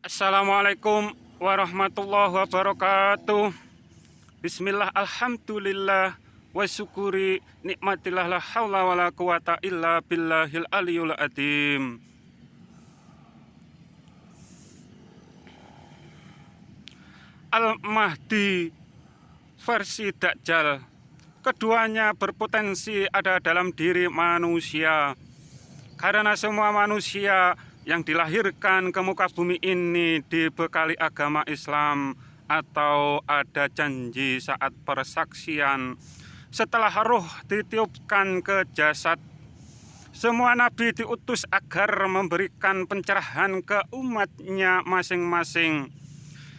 Assalamualaikum warahmatullahi wabarakatuh. Bismillah, alhamdulillah, wa syukuri nikmatillah, la haula wa la quwata illa billahil aliyul adim. Al-Mahdi versi Dajjal. Keduanya berpotensi ada dalam diri manusia, karena semua manusia yang dilahirkan ke muka bumi ini dibekali agama Islam atau ada janji saat persaksian. Setelah roh ditiupkan ke jasad, semua nabi diutus agar memberikan pencerahan ke umatnya masing-masing.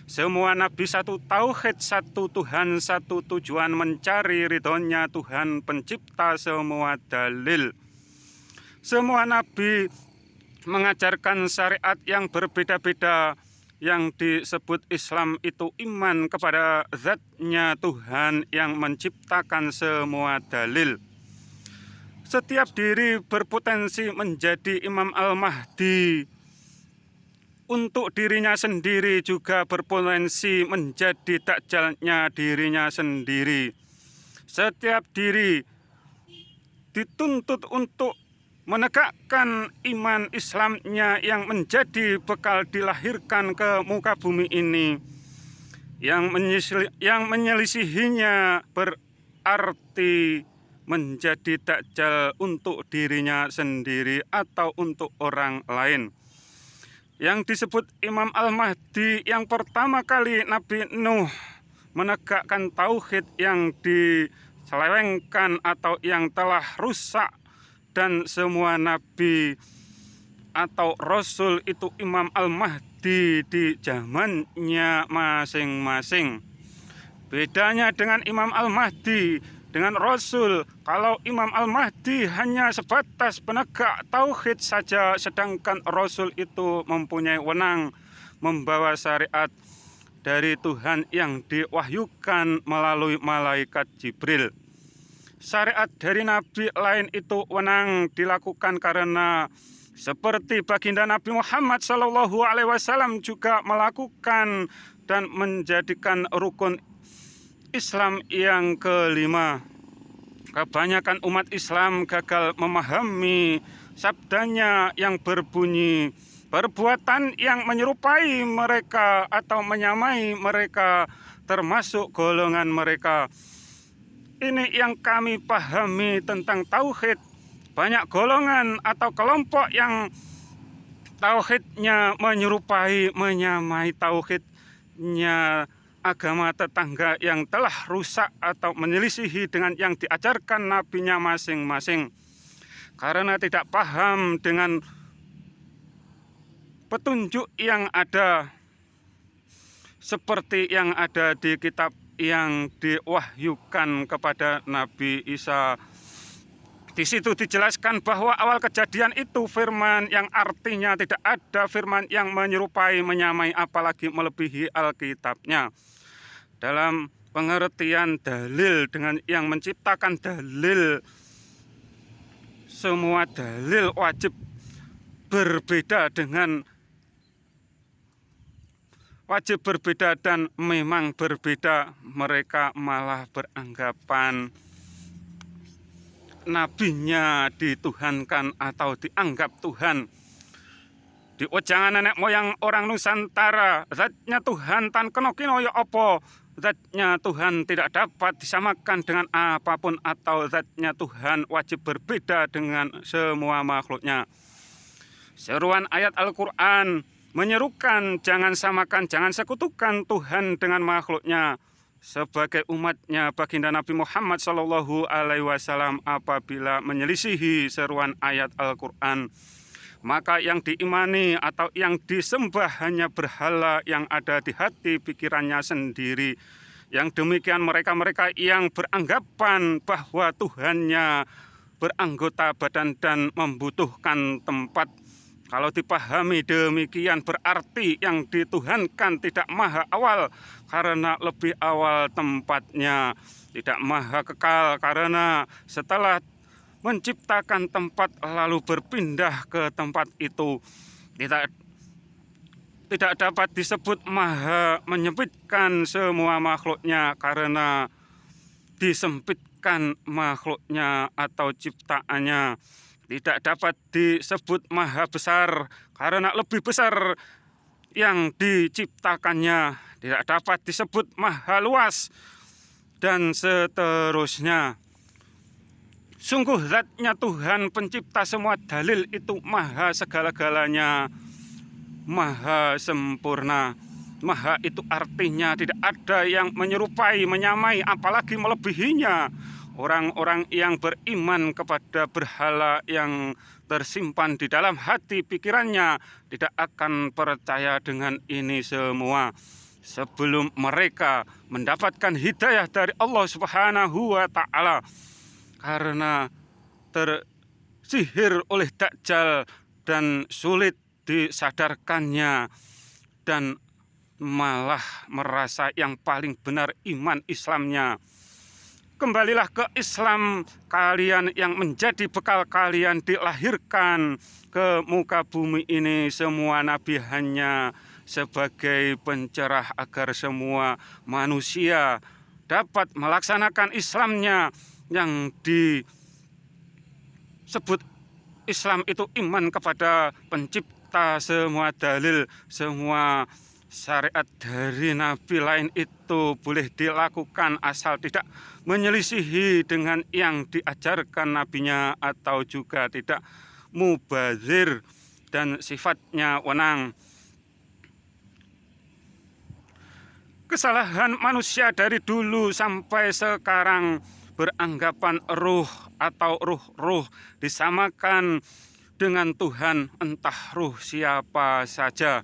Semua nabi satu tauhid, satu Tuhan, satu tujuan, mencari ridhonya Tuhan pencipta semua dalil. Semua nabi mengajarkan syariat yang berbeda-beda. Yang disebut Islam itu iman kepada zatnya Tuhan yang menciptakan semua dalil. Setiap diri berpotensi menjadi Imam Al-Mahdi. Untuk dirinya sendiri juga berpotensi menjadi Dajjalnya dirinya sendiri. Setiap diri dituntut untuk menegakkan iman Islamnya yang menjadi bekal dilahirkan ke muka bumi ini. Yang menyelisihinya berarti menjadi Dajjal untuk dirinya sendiri atau untuk orang lain. Yang disebut Imam Al-Mahdi, yang pertama kali Nabi Nuh menegakkan tauhid yang diselewengkan atau yang telah rusak, dan semua nabi atau rasul itu Imam Al-Mahdi di zamannya masing-masing. Bedanya dengan Imam Al-Mahdi dengan Rasul, kalau Imam Al-Mahdi hanya sebatas penegak tauhid saja, sedangkan Rasul itu mempunyai wewenang membawa syariat dari Tuhan yang diwahyukan melalui malaikat Jibril. Syariat dari nabi lain itu wewenang dilakukan karena seperti baginda Nabi Muhammad SAW juga melakukan dan menjadikan rukun Islam yang kelima. Kebanyakan umat Islam gagal memahami sabdanya yang berbunyi, perbuatan yang menyerupai mereka atau menyamai mereka termasuk golongan mereka. Ini yang kami pahami tentang tauhid. Banyak golongan atau kelompok yang tauhidnya menyerupai, menyamai tauhidnya agama tetangga yang telah rusak atau menyelisihi dengan yang diajarkan nabinya masing-masing. Karena tidak paham dengan petunjuk yang ada, seperti yang ada di kitab yang diwahyukan kepada Nabi Isa. Di situ dijelaskan bahwa awal kejadian itu firman yang artinya tidak ada firman yang menyerupai, menyamai, apalagi melebihi Alkitabnya. Dalam pengertian dalil dengan yang menciptakan dalil, semua dalil wajib berbeda dan memang berbeda. Mereka malah beranggapan nabinya dituhankan atau dianggap Tuhan. Di ujangan nenek moyang orang Nusantara, zatnya Tuhan tan keno kino ya opo, zatnya Tuhan tidak dapat disamakan dengan apapun, atau zatnya Tuhan wajib berbeda dengan semua makhluknya. Seruan ayat Al-Quran menyerukan jangan samakan, jangan sekutukan Tuhan dengan makhluknya. Sebagai umatnya baginda Nabi Muhammad SAW, apabila menyelisihi seruan ayat Al-Quran, maka yang diimani atau yang disembah hanya berhala yang ada di hati pikirannya sendiri. Yang demikian mereka-mereka yang beranggapan bahwa Tuhannya beranggota badan dan membutuhkan tempat. Kalau dipahami demikian, berarti yang dituhankan tidak maha awal karena lebih awal tempatnya, tidak maha kekal karena setelah menciptakan tempat lalu berpindah ke tempat itu, tidak dapat disebut maha menyempitkan semua makhluknya, karena disempitkan makhluknya atau ciptaannya. Tidak dapat disebut maha besar, karena lebih besar yang diciptakannya. Tidak dapat disebut maha luas, dan seterusnya. Sungguh zatnya Tuhan pencipta semua dalil itu maha segala-galanya, maha sempurna. Maha itu artinya tidak ada yang menyerupai, menyamai, apalagi melebihinya. Orang-orang yang beriman kepada berhala yang tersimpan di dalam hati pikirannya tidak akan percaya dengan ini semua sebelum mereka mendapatkan hidayah dari Allah Subhanahu wa Ta'ala, karena tersihir oleh Dajjal dan sulit disadarkannya, dan malah merasa yang paling benar iman Islamnya. Kembalilah ke Islam kalian yang menjadi bekal kalian dilahirkan ke muka bumi ini. Semua nabi hanya sebagai pencerah agar semua manusia dapat melaksanakan Islamnya, yang disebut Islam itu iman kepada pencipta semua dalil, semua syariat dari nabi lain itu boleh dilakukan asal tidak menyelisihi dengan yang diajarkan nabinya, atau juga tidak mubazir dan sifatnya wenang. Kesalahan manusia dari dulu sampai sekarang beranggapan ruh atau ruh-ruh disamakan dengan Tuhan, entah ruh siapa saja,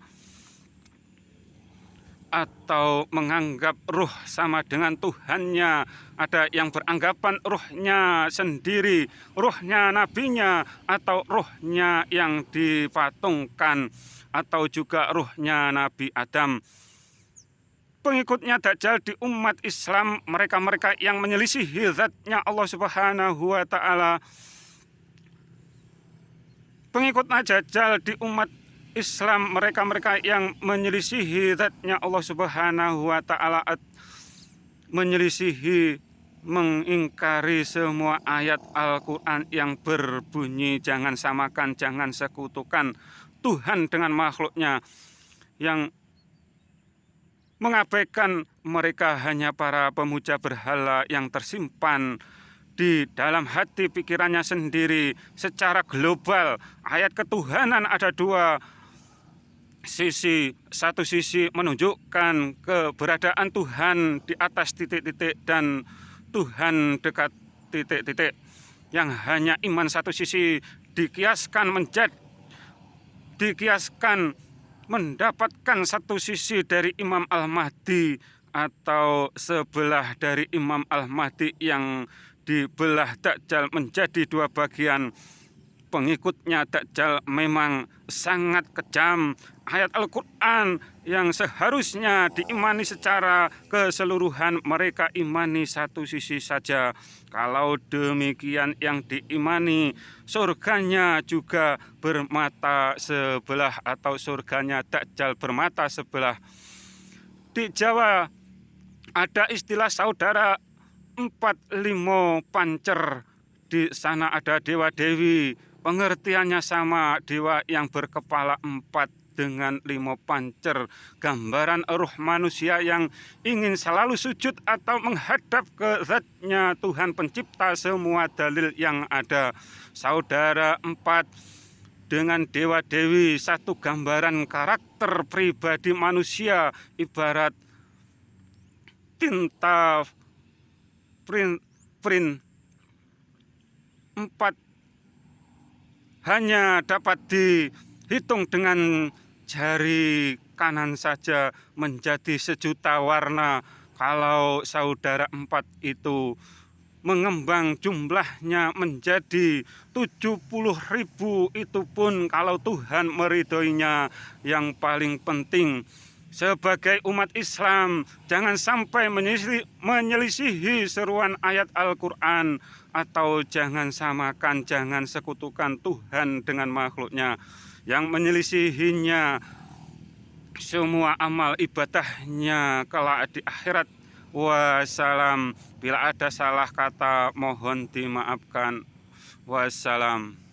atau menganggap ruh sama dengan Tuhannya. Ada yang beranggapan ruhnya sendiri, ruhnya nabinya, atau ruhnya yang dipatungkan, atau juga ruhnya Nabi Adam. Pengikutnya Dajjal di umat Islam, mereka-mereka yang menyelisihi zatnya Allah Subhanahu wa Ta'ala. Pengikutnya Dajjal di umat Islam, mereka-mereka yang menyelisihi zatnya Allah Subhanahu wa Ta'ala, menyelisihi, mengingkari semua ayat Al-Quran yang berbunyi jangan samakan, jangan sekutukan Tuhan dengan makhluknya, yang mengabaikan mereka hanya para pemuja berhala yang tersimpan di dalam hati pikirannya sendiri. Secara global, ayat ketuhanan ada dua sisi. Satu sisi menunjukkan keberadaan Tuhan di atas titik-titik dan Tuhan dekat titik-titik. Yang hanya iman satu sisi dikiaskan mendapatkan satu sisi dari Imam Al-Mahdi, atau sebelah dari Imam Al-Mahdi yang dibelah Dajjal menjadi dua bagian. Pengikutnya Dajjal memang sangat kejam. Ayat Al-Quran yang seharusnya diimani secara keseluruhan, mereka imani satu sisi saja. Kalau demikian yang diimani surganya juga bermata sebelah, atau surganya Dajjal bermata sebelah. Di Jawa ada istilah saudara 45 pancer. Di sana ada dewa-dewi, pengertiannya sama, dewa yang berkepala 4 dengan 5 pancer, gambaran ruh manusia yang ingin selalu sujud atau menghadap ke zatnya Tuhan pencipta semua dalil yang ada. Saudara 4 dengan dewa-dewi, satu gambaran karakter pribadi manusia, ibarat tinta print 4 hanya dapat dihitung dengan jari kanan saja menjadi sejuta warna. Kalau saudara 4 itu mengembang jumlahnya menjadi 70.000, itu pun kalau Tuhan meridhoinya. Yang paling penting sebagai umat Islam, jangan sampai menyelisihi seruan ayat Al-Quran, atau jangan samakan, jangan sekutukan Tuhan dengan makhluknya. Yang menyelisihinya semua amal ibadahnya kelak di akhirat. Wassalam. Bila ada salah kata mohon dimaafkan. Wassalam.